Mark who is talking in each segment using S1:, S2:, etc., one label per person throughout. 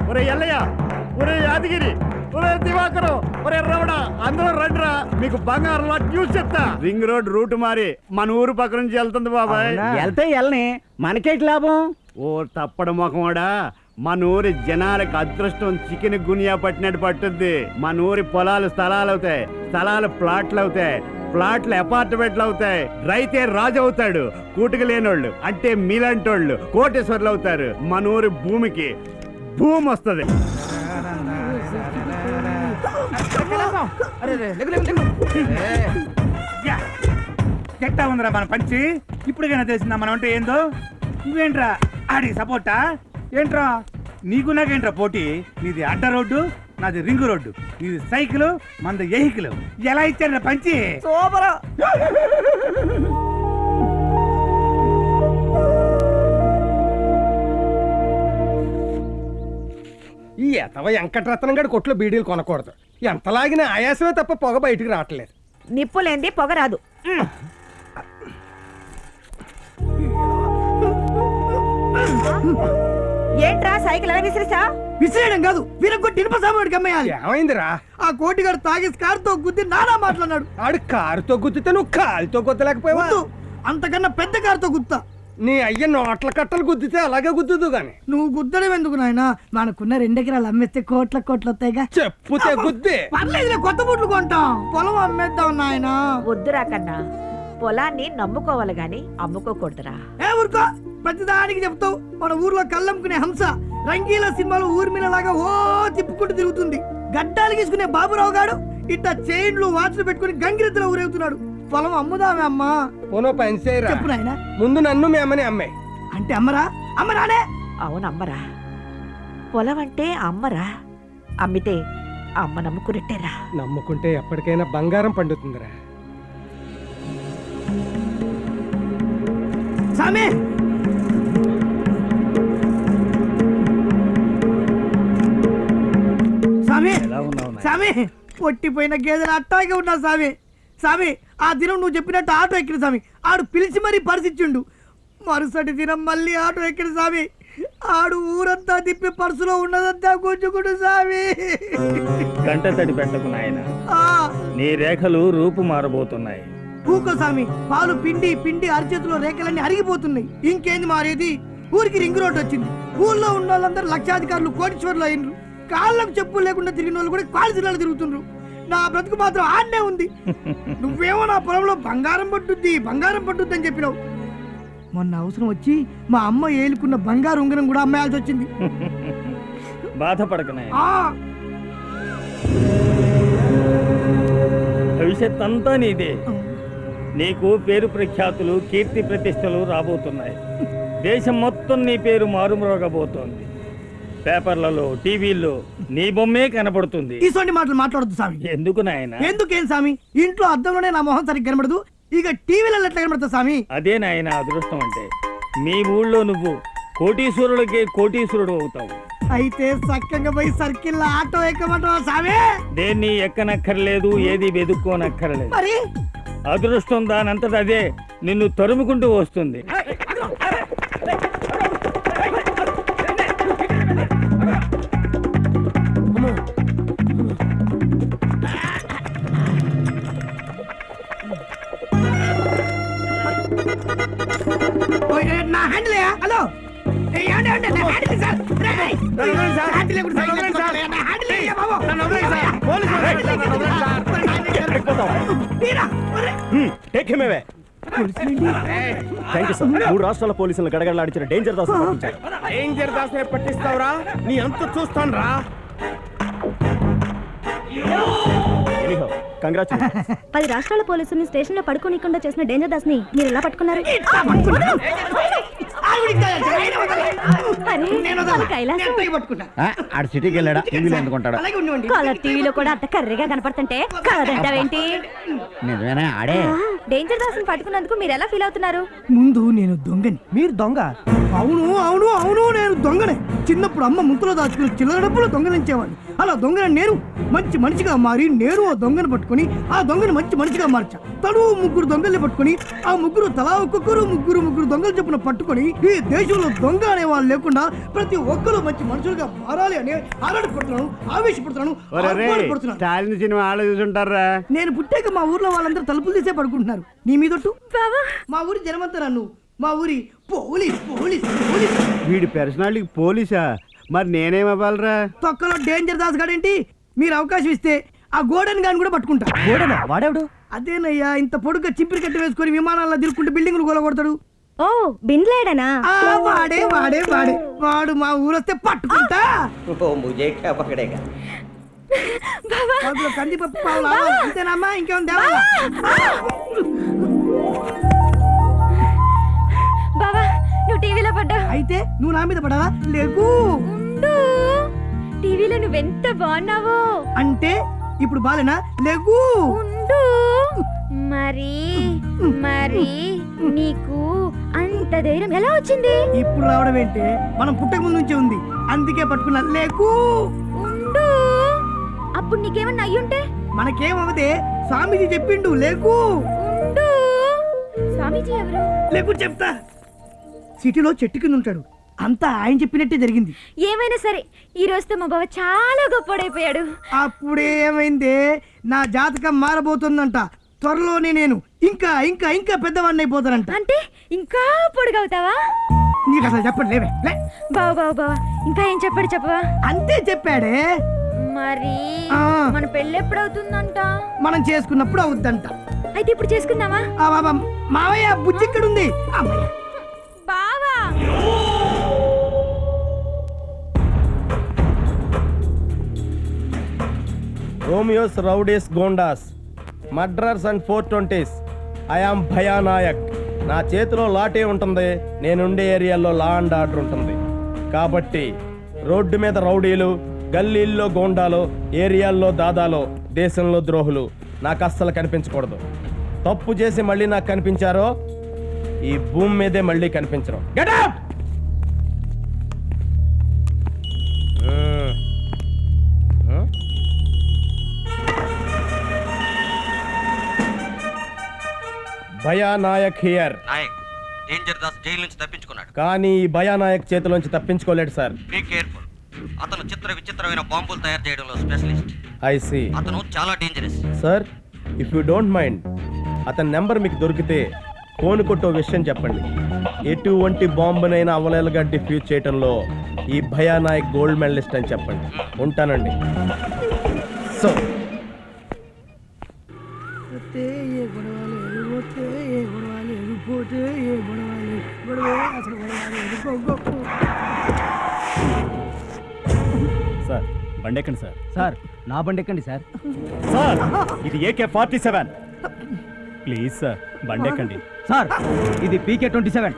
S1: ఒరే ఎల్లయ్య, ఒరే యాదగిరి, ఒరే దివాకరం, ఒరే రమణ, అందరూ రండిరా, మీకు బంగారం న్యూస్ చెప్తా. రింగ్ రోడ్ రూట్ మారి మన ఊరు పక్క నుంచి వెళ్తుంది బాబాయ్.
S2: వెళ్తే వెళ్ళని, మనకేటి లాభం?
S1: ఓ తప్పడు మొఖమోడా, మన ఊరి జనాలకు అదృష్టం చికెన్ గునియా పట్టినట్టు పట్టుద్ది. మన ఊరి పొలాలు స్థలాలు అవుతాయి, స్థలాలు ప్లాట్లు అవుతాయి, ప్లాట్లు అపార్ట్మెంట్లు అవుతాయి. రైతే రాజు అవుతాడు. కూటుకు లేనోళ్ళు అంటే మీలాంటోళ్ళు కోటేశ్వర్లు అవుతారు. మన ఊరి భూమికి భూమి వస్తుంది.
S3: చెట్టా ఉందిరా మన పంచి. ఇప్పుడుకైనా తెలిసిందా మనం అంటే ఏందో? నువ్వేంట్రా ఆడి సపోర్టా? ఏంట్రా నీకు నాకేంట్రా పోటీ? నీది అడ్డ రోడ్డు, నాది రింగ్ రోడ్డు. నీది సైకిల్, మనది వెహికల్. ఎలా ఇచ్చారా పంచి?
S2: సూపర్.
S4: ఈ ఎతవ వెంకటరత్నం గడి కొట్లో బీడీలు కొనకూడదు. ఎంత లాగినా ఆయాసమే తప్ప పొగ బయటికి రావట్లేదు.
S5: నిప్పులేంది పొగ రాదు. ఏంట్రా సైకిల్ ఎలా విసిరిసా?
S2: విసిరేయడం కాదు, వీరకొట్టి ఇనుప సామాడికి అమ్మేయాలి.
S4: ఏమైందిరా?
S2: ఆ కోటిగాడు తాగేసి కారుతో గుద్ది నానా మాట్లాడినాడు.
S4: ఆడు కారుతో గుద్దితే నువ్వు కాలుతో గుద్దలేకపోయావా?
S2: అంతకన్నా పెద్ద కారుతో గుద్దా.
S4: నీ అయ్య నోట్ల కట్టలు గుద్దితే అలాగే గుద్దుదు గాని.
S2: నువ్వు గుద్దడం ఎందుకు నాయనా? మనకున్న 2 ఎకరాలు అమ్మేస్తే కోట్ల కోట్లు వస్తాయిగా.
S4: చెప్పుతే గుద్దే.
S2: పర్లేదులే, కొత్త బుట్లు కొంటాం. పొలం అమ్మేద్దాం నాయనా.
S5: వద్దురా కన్నా, పొలాన్ని నమ్ముకోవాలి గాని అమ్ముకోకూడదురా.
S2: ఏ ఊరుకో, ప్రతిదానికి చెప్తావు. మన ఊర్లో కళ్ళమ్ముకునే హంస రంగీల సినిమాలో ఊర్మిళలాగా ఓ తిప్పుకుంటూ తిరుగుతుంది. గడ్డాలు గీసుకునే బాబురావు గాడు ఇట్లా చైన్లు వాచ్లు పెట్టుకుని గంగిరెద్దులో ఊరేగుతున్నాడు. పొలం అమ్ముదామే అమ్మా.
S4: పోనో పని చేయరా.
S2: చెప్పు నాయనా.
S4: ముందు నన్ను మీ అమ్మని అమ్మాయి
S2: అంటే అమ్మరా? అమ్మరానే.
S5: అవును అమ్మరా. పొలం అంటే అమ్మరా. అమ్మితే అమ్మ నమ్ముకున్నట్టేరా.
S4: నమ్ముకుంటే ఎప్పటికైనా బంగారం పండుతుందిరా.
S2: సామి, సామి, సామి, పొట్టిపోయిన గేదెలు అట్టాగే ఉన్నా సామి. సామి, ఆ దినం నువ్వు చెప్పినట్టు ఆటో ఎక్కిన సామి. ఆడు పిలిచి మరీ పరిచిచ్చిండు. మరుసటి దినం మళ్ళీ ఆటో ఎక్కిన సామి. ఆడు ఊరంతా తిప్పి పర్సులో ఉన్నదంతా గుంజుకుడు సామి.
S6: గంట తడి పెట్టకు నాయన, నీ రేఖలు రూపు మారబోతున్నాయి.
S2: ఊకో సామి, పాలు పిండి పిండి అరిచేతిలో రేఖలన్నీ అరిగిపోతున్నాయి. ఇంకేంది మారేది? ఊరికి రింగ్ రోడ్ వచ్చింది. ఊళ్ళో ఉన్న వాళ్ళందరూ లక్షాధికారులు, కోటీశ్వర్లు అయినరు. కాళ్ళకు చెప్పులు లేకుండా తిరిగిన వాళ్ళు కూడా కాళ్ళు జిల్లాలు తిరుగుతుండ్రు. నా బ్రతుకు మాత్రం ఆడనే ఉంది. నువ్వేమో నా పొలంలో బంగారం పట్టుద్ది బంగారం పట్టుద్ది అని చెప్పినావు. మొన్న అవసరం వచ్చి మా అమ్మ ఏలుకున్న బంగారు ఉంగరం కూడా అమ్మేయాల్సి వచ్చింది.
S6: బాధపడక నాయన, భవిష్యత్ అంతా నీదే. నీకు పేరు ప్రఖ్యాతులు, కీర్తి ప్రతిష్టలు రాబోతున్నాయి. దేశం మొత్తం నీ పేరు మారుమ్రోగబోతోంది. పేపర్లలో, టీవీల్లో నీ బొమ్మే కనబడుతుంది.
S2: ఇటువంటి మాటలు మాట్లాడద్దు సామి.
S6: ఎందుకు నాయన?
S2: ఎందుకేం సామి? ఇంట్లో అద్దంలోనే నా మొహం సరిగ్గా కనబడదు, ఇక టీవీలలో ఎట్లా కనబడతా సామి?
S6: అదే నాయన అదృష్టం అంటే. మీ ఊళ్ళో నువ్వు కోటీశ్వరులకే కోటీశ్వరుడు అవుతావు.
S2: అయితే చక్కగా పోయి సర్కిల్ ఆటో ఎక్కమంటావా సామి?
S6: దేన్ని ఎక్కనక్కర్లేదు, ఏది వెతుక్కోనక్కర్లేదు.
S2: మరి
S6: అదృష్టం దానంతట అదే నిన్ను తరుముకుంటూ వస్తుంది.
S2: నా హ్యాండిల్. హలో,
S1: మూడు రాష్ట్రాల పోలీసులను గడగడలాడించిన డేంజర్ దాస్
S4: డేంజర్ దాస్ పట్టిస్తావురా? నీ అంత చూస్తాను రా.
S1: కంగ్రాచులేషన్స్.
S7: 10 రాష్ట్రాల పోలీసుల్ని స్టేషన్ లో పడుకోనికుండా చేసిన డేంజర్ దాస్ ని మీరు ఎలా పట్టుకున్నారు?
S1: ఆడు సిటీకి వెళ్ళాడా? టీవీలో ఎందుకుంటాడు?
S7: కలర్ టీవీలో కూడా అంత కర్రీగా కనపడుతుంటే కాదంటావేంటి?
S1: నిజమేనా? ఆడే
S7: డేంజర్ దాస్ ని పట్టుకున్నందుకు మీరు ఎలా ఫీల్ అవుతున్నారు?
S2: ముందు నేను దొంగని.
S4: మీరు దొంగ?
S2: అవును అవును అవును నేను దొంగనే. చిన్నప్పుడు అమ్మ ముంతలో దాచుకుని చిల్లర డబ్బులు దొంగలించేవాడిని. అలా దొంగన నేను మంచి మనిషిగా మారి నేను ఆ దొంగను పట్టుకుని ఆ దొంగను మంచి మనిషిగా మార్చా. తను ముగ్గురు దొంగల్ని పట్టుకుని ఆ ముగ్గురు తలా ఒక్కొక్కరు ముగ్గురు దొంగలు చెప్పున పట్టుకొని ఈ దేశంలో దొంగ అనే వాళ్ళు లేకుండా ప్రతి ఒక్కరు మంచి మనుషులుగా మారాలి అని ఆరాటపడుతున్నాను, ఆవేశపడుతున్నాను, ఆత్మహత్యపడుతున్నాను.
S1: స్టాలిన్ సినిమా ఆలో చూసుంటారా?
S2: నేను పుట్టాక మా ఊర్లో వాళ్ళందరూ తలుపులు తీసే పడుకుంటున్నారు. నీ మీదొట్టు మా ఊరి జనమంతా నన్ను మా ఊరి పోలీస్ పోలీస్ పోలీస్.
S1: వీడి పర్సనాలిటీకి పోలీసా? మరి నేనేమవ్వాలరా?
S2: తొక్కలో డేంజర్ దాస్ గాడేంటి? మీరు అవకాశం ఇస్తే ఆ గోడన్ గాని కూడా పట్టుకుంటా.
S4: వాడేవాడు?
S2: అదేనయ్యా, ఇంత పొడుగ్గా చింపిరి కట్టి వేసుకొని విమానాల్లో దిల్కుంటూ బిల్డింగ్లు కొడతాడు.
S7: ఓ బిన్లేడనా?
S2: వాడే వాడే వాడే వాడు మా ఊరొస్తే పట్టుకుంటా. అందులో కందిపప్పు పావులు ఆవాలు. అంతేనమ్మా, ఇంకేం తేవాలా?
S7: బావా నువ్వు టీవీలో పడ్డా.
S2: అయితే నువ్వు నా మీద పడాలా? లేకు.
S7: టీవీలో నువ్వెంత బాగున్నావో.
S2: అంటే ఇప్పుడు బాలేనా? లేకు.
S7: ఉండు. మరి మరి నీకు అంత ధైర్యం ఎలా వచ్చింది?
S2: ఇప్పుడు రావడం ఏంటి? మనం పుట్టక ముందు నుంచే ఉంది, అందుకే పట్టుకున్నా. లేకు.
S7: ఉండు. అప్పుడు నీకేమన్నా అయ్యుంటే?
S2: మనకేమవదే, స్వామీజీ చెప్పిండు. లేకు.
S7: ఉండు. స్వామీజీ ఎవరు?
S2: లేకు చెప్తా. సిటీలో చెట్టు కింద ఉంటాడు. అంతా ఆయన చెప్పినట్టే జరిగింది.
S7: ఏమైనా సరే ఈ రోజుతో మా బావ చాలా గొప్పడైపోయాడు.
S2: అప్పుడేమైందే, నా జాతకం మారబోతుందంట. త్వరలోనే నేను ఇంకా ఇంకా ఇంకా పెద్దవాడిని అయిపోతానంట.
S7: అంటే ఇంకా పొడుగవుతావా?
S2: నీకు అసలు చెప్పండి లేవే. లే.
S7: బావ బావ బావ ఇంకా ఏం చెప్పాడు చెప్పవా?
S2: అంతే చెప్పాడే.
S7: మరి
S2: ఆ.
S7: మన పెళ్ళి ఎప్పుడవుతుందంట?
S2: మనం చేసుకున్నప్పుడు అవుద్దంట.
S7: అయితే ఇప్పుడు చేసుకుందామా?
S2: మావయ్య బుజ్జి ఇక్కడ ఉంది. అమ్మయ్య.
S7: బావా
S4: romeos rowdies goondas murderers and 420s. I am Bhayanayak. నా చేతిలో లాటే ఉంటుంది. నేనుండే ఏరియాలో లా అండ్ ఆర్డర్ ఉంటుంది. కాబట్టి రోడ్డు మీద రౌడీలు, గల్లీల్లో గోండాలు, ఏరియాల్లో దాదాలో, దేశంలో ద్రోహులు నాకు అస్సలు కనిపించకూడదు. తప్పు చేసి మళ్ళీ నాకు కనిపించారో ఈ భూమి మీదే మళ్ళీ కనిపించరు. Get out! Bhayanayak here.
S8: Nayak danger Das jail నుంచి తప్పించుకున్నాడు.
S4: కానీ ఈ భయానాయక్ చేతిలోంచి తప్పించుకోలేడు సార్.
S8: Be careful. అతను చిత్ర విచిత్రమైన బాంబులు తయారు చేయడంలో స్పెషలిస్ట్.
S4: I see.
S8: అతను చాలా dangerous.
S4: Sir, if you don't mind, అతని నెంబర్ మీకు దొరికితే ఫోన్ కొట్టో విషయం చెప్పండి. ఎటువంటి బాంబునైనా అవలేలుగా డిఫ్యూజ్ చేయడంలో ఈ భయానాయక్ గోల్డ్ మెడలిస్ట్ అని చెప్పండి. ఉంటానండి. సో
S1: సార్ బండి ఎక్కండి సార్.
S9: సార్ నా బండి ఎక్కండి సార్.
S1: సార్ ఇది AK-47. ప్లీజ్ సార్ బండి ఎక్కండి.
S9: సార్ ఇది PK-27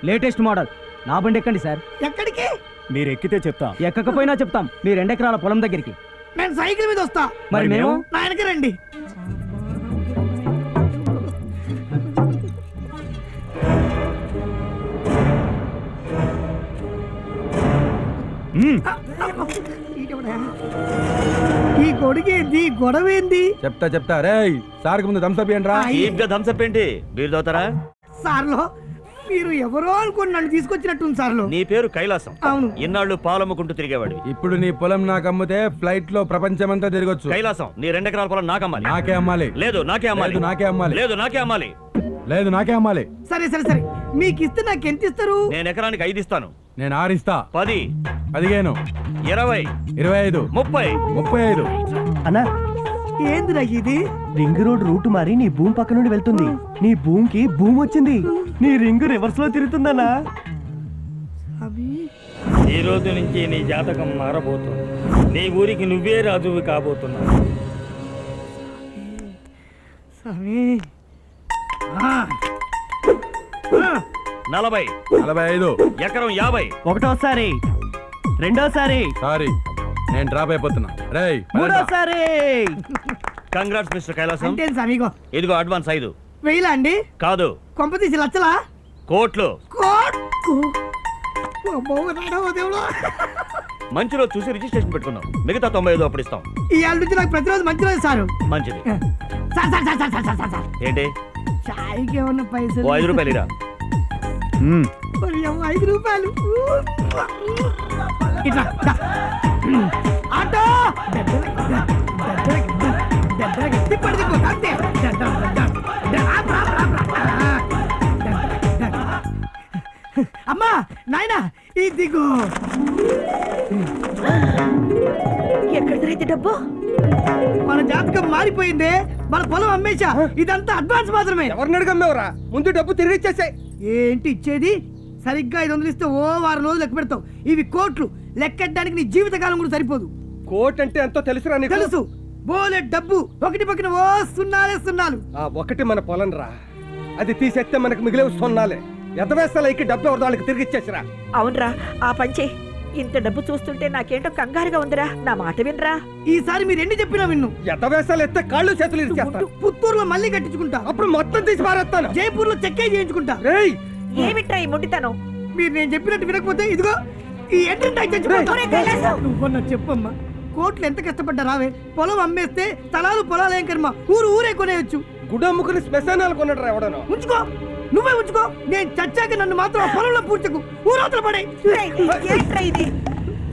S9: లేటెస్ట్ మోడల్. నా బండి ఎక్కండి సార్.
S2: ఎక్కడికి?
S1: మీరు ఎక్కితే చెప్తాం.
S9: ఎక్కకపోయినా చెప్తాం. మీరు 2 ఎకరాల పొలం దగ్గరికి.
S2: నేను సైకిల్ మీద వస్తా.
S9: మరి మేము
S2: నా వెనక రండి. ఈ గొడుగేంది, గొడవ ఏంది?
S4: చెప్తా రే సార్కి ముందు థమ్స్అప్ ఏంట్రా?
S1: థమ్స్అప్ ఏంటి? మీరు దోతారా?
S2: సార్లో మీరు ఎవరో అనుకోని నన్ను తీసుకొచ్చినట్టుంది సార్లో.
S1: నీ పేరు కైలాసం.
S2: అవును.
S1: ఇన్నాళ్ళు పాలమ్ముకుంటూ తిరిగేవాడు.
S4: ఇప్పుడు నీ పొలం నాకు అమ్మితే ఫ్లైట్ లో ప్రపంచమంతా తిరగొచ్చు.
S1: కైలాసం నీ 2 ఎకరాల పొలం నాకు అమ్మాలి.
S4: నాకే అమ్మాలి.
S1: లేదు నాకే అమ్మాలి.
S4: లేదు, నాకే అమ్మాలి.
S1: లేదు నాకే అమ్మాలి.
S4: లేదు, నాకే అమ్మాలి.
S2: సరే సరే సరే, మీకు ఇస్తే నాకు ఎంత ఇస్తారు?
S1: నేను ఎకరానికి 5 ఇస్తాను.
S4: నేను 6 ఇస్తా.
S1: 10,
S4: 15,
S1: 20,
S4: 25,
S1: 30,
S4: 35.
S9: అన్నా
S2: ఏందిరా ఇది?
S9: రింగ్ రోడ్ రూట్ మారి నీ భూమి పక్క నుండి వెళ్తుంది. నీ భూమికి భూమి వచ్చింది. నీ రింగ్ రివర్స్ లో తిరుగుతుందన్నా.
S2: అవి
S6: ఈ రోజు నుంచి నీ జాతకం మారబోతుంది. నీ ఊరికి నువ్వే రాజువి కాబోతున్నావు.
S2: స్వామి.
S1: 40,
S4: 45.
S1: ఎకరం 50.
S9: ఒకటోసారి, రెండోసారి,
S4: సారీ నేను డ్రాప్ అయిపోతున్నా. రేయ్
S9: మూడోసారి.
S1: Congrats mister Kailasam.
S2: అంటే స్వామిగో
S1: ఇదిగో అడ్వాన్స్ 5.
S2: వెయ్యిలా అండి?
S1: కాదు,
S2: కొంప తీసి లచ్చలా?
S1: కోట్లు.
S2: కోట్ అమ్మో, నాయనా, ఓ దేవుడా.
S8: మంచి రోజు చూసి రిజిస్ట్రేషన్ పెట్టుకుందాం, మిగతా 95 అప్పుడు ఇస్తాం.
S2: ఈ ఏళ్ళ నుంచి నాకు ప్రతిరోజు మంచి రోజు సారు.
S8: మంచిది.
S2: Sir sir sir sir sir sir sir
S8: ఏంటి?
S2: చాయ్కి ఏమన్నా పైసలు?
S8: ఓ 5 రూపాయలు ఇరా.
S2: మరి ఏమో 5 రూపాయలు. ఇట్లా దా. ఆటో తిప్పటి తిప్పు అంతే. అమ్మా నాయనా ఈ దిగు.
S5: ఎక్కడిదైతే డబ్బు?
S2: మన జాతకం మారిపోయింది. మన పొలం అమ్మేశా. ఇదంతా అడ్వాన్స్ మాత్రమే.
S4: ఎవరిని అడిగమ్మేవరా? ముందు డబ్బు తిరిగి ఇచ్చేసాయి.
S2: ఏంటి ఇచ్చేది? సరిగ్గా 500 ఇస్తే ఓ వారం రోజులు లెక్క పెడతావు. ఇవి కోట్లు. లెక్కెట్టడానికి నీ జీవితకాలం కూడా సరిపోదు.
S4: కోట్ అంటే ఎంతో తెలుసురా నీకు?
S2: తెలుసు. బోలే డబ్బు. ఒకటి పక్కన ఓ సున్నాలే సున్నాలు.
S4: ఆ ఒకటి మన పొలం రా. అది తీసేస్తే మనకు మిగిలే సున్నాలే. ఎదవేస్తాలకి డబ్బు ఎవరి వాళ్ళకి తిరిగి ఇచ్చేసిరా.
S5: అవునరా, ఆ పంచే. ఇంత డబ్బు చూస్తుంటే నాకేంటో కంగారుగా ఉందిరా. నా మాట వినరా.
S2: ఈసారి మీరు ఎన్ని చెప్పినా విన్ను.
S4: ఎదవేస్తాలు ఎత్తే కాళ్ళు చేతులు ఇచ్చేస్తాను.
S2: పుత్తూరులో మళ్ళీ కట్టించుకుంటా.
S4: అప్పుడు మొత్తం తీసి పారేస్తాను.
S2: జైపూర్ లో చెక్కే చేయించుకుంటా.
S4: రేయ్,
S5: ఏమిట్రా ఈ మొండితనం?
S2: మీరు నేను చెప్పినట్టు వినకపోతే ఇదిగో ఈ ఎంట్రీ ట్యాక్స్ చచ్చిపోతా.
S5: ఒరే కైలాసం!
S2: నువ్వు చెప్పమ్మా. కోట్లు ఎంత కష్టపడ్డా రావే. పొలం అమ్మేస్తే స్థలాలు పొలాలు ఏం కర్మ. ఊరే కొనేయచ్చు.
S4: గుడి అమ్ముకుని శ్మశానాలు కొన్నాడు ఎవడనో.
S2: ఉంచుకో, నువ్వే ఉంచుకో. నేను చచ్చాక నన్ను మాత్రం ఆ పొలంలో పూడ్చకు. ఊరవతల పడే.
S5: రేయ్, ఏంట్రా ఇది?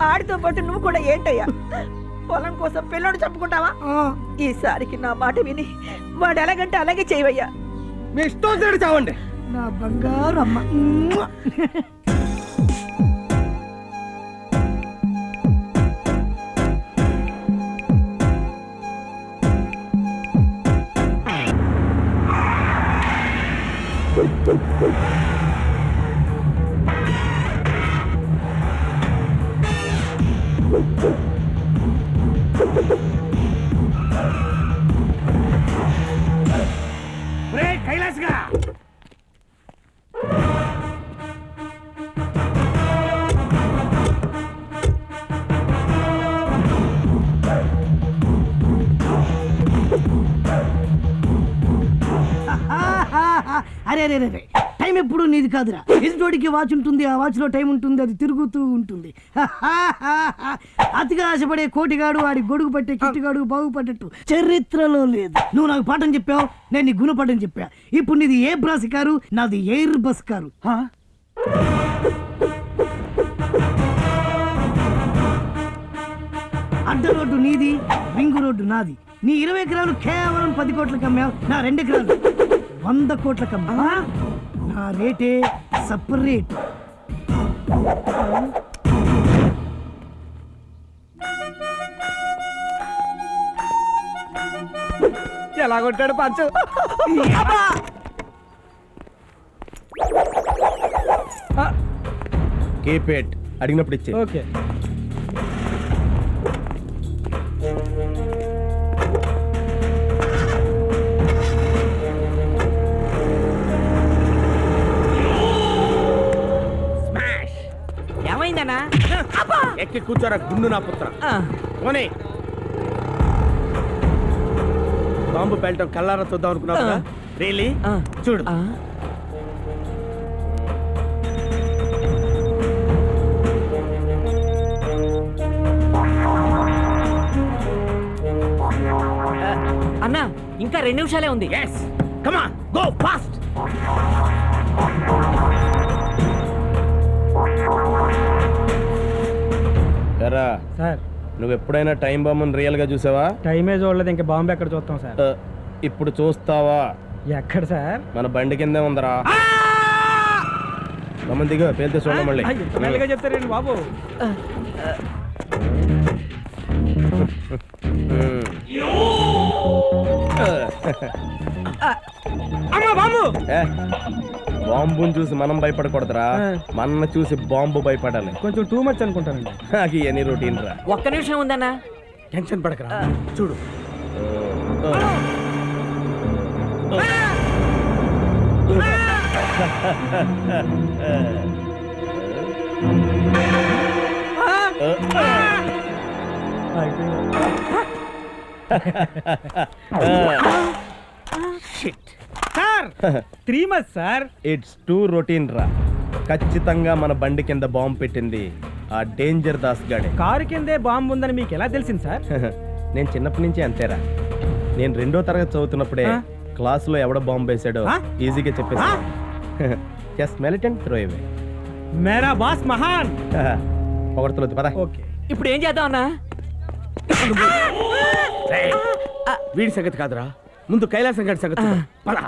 S5: ఆడితో పాటు నువ్వు కూడా ఏంటయ్యా? పొలం కోసం పిల్లోడు చంపుకుంటావా? ఈసారికి నా మాట విని వాడు ఎలాగంటే అలాగే చేయవయ్యా.
S4: మీ ఇష్టం చేయడు చావండి.
S2: నా బంగారు అమ్మ.
S3: కైలాస్గా
S2: అరే అరే అరే, టైం ఎప్పుడు నీది కాదురా. ఎదుటోడికి వాచ్ ఉంటుంది. ఆ వాచ్ లో టైం ఉంటుంది. అది తిరుగుతూ ఉంటుంది. అతిగా ఆశపడే కోటిగాడు వాడి గొడుగు పట్టే కిట్టిగాడు బాగుపడ్డట్టు చరిత్రలో లేదు. నువ్వు నాకు పాఠం చెప్పావు, నేను నీ గుణపాఠం చెప్పా. ఇప్పుడు నీది ఏ బ్రాస్ కారు, నాది ఎయిర్ బస్ కారు. అడ్డ రోడ్డు నీది, రింగు రోడ్డు నాది. నీ 20 ఎకరాలు కేవలం 10 కోట్లకు అమ్మావు. నా 2 ఎకరాలు 100 కోట్లకు అమ్మా. నా రేటే సపరేట్.
S4: ఎలా కొట్టాడు పంచు? Keep it. అడిగినప్పుడు ఇచ్చే. ఓకే.
S5: ఏమైందనా?
S4: ఎక్కి కూర్చోరా గుండు నా పుత్ర. పోనీ. బాంబు పేల్టం కల్లారా చూద్దాం అనుకున్నావు. రియలీ? చూడు.
S5: అన్నా, ఇంకా 2 నిమిషాలే ఉంది.
S4: yes come on go fast. ఎరా
S9: సార్,
S4: నువ్వు ఎప్పుడైనా టైం బాంబుని రియల్ గా చూసావా?
S9: టైమే చూడలేదు, ఇంకా బాంబు ఎక్కడ చూస్తాం సార్?
S4: ఇప్పుడు చూస్తావా?
S9: ఎక్కడ సార్?
S4: మన బండి కిందే ఉందరా. గమని దిగు, పేలితే చూడండి మళ్ళీ.
S9: మెల్లగా చెప్తారండి బాబు. బాంబుని చూసి మనం భయపడకూడదురా, మన చూసి బాంబు భయపడాలి. కొంచెం టూ మచ్ అనుకుంటానండి.
S4: నాకు ఇవన్నీ రొటీన్ రా.
S5: ఒక్క నిమిషం ఉందన్నా.
S9: టెన్షన్ పడకరా, చూడు.
S3: Sir 3 months sir.
S4: It's two routine రా. ఖచ్చితంగా మన బండి కింద బాంబు పెట్టింది ఆ డేంజర్ దాస్ గాడే.
S9: కారు కిందే బాంబు ఉందని మీకు ఎలా తెలిసింది సార్?
S4: నేను చిన్నప్పటి నుంచి అంతేరా. నేను 2వ తరగతి చదువుతున్నప్పుడే క్లాసులో ఎవడ బాంబు వేసాడో ఈజీగా చెప్పేసి just melt and throw away.
S9: Mera boss మహాన్.
S4: పొగడతలొద్దు పద.
S9: ఓకే, ఇప్పుడు ఏం చేద్దాం అన్నా?
S1: వీడి సంగతి కాదురా, ముందు కైలాసం గడి సంగతి చూద్దాం. పద.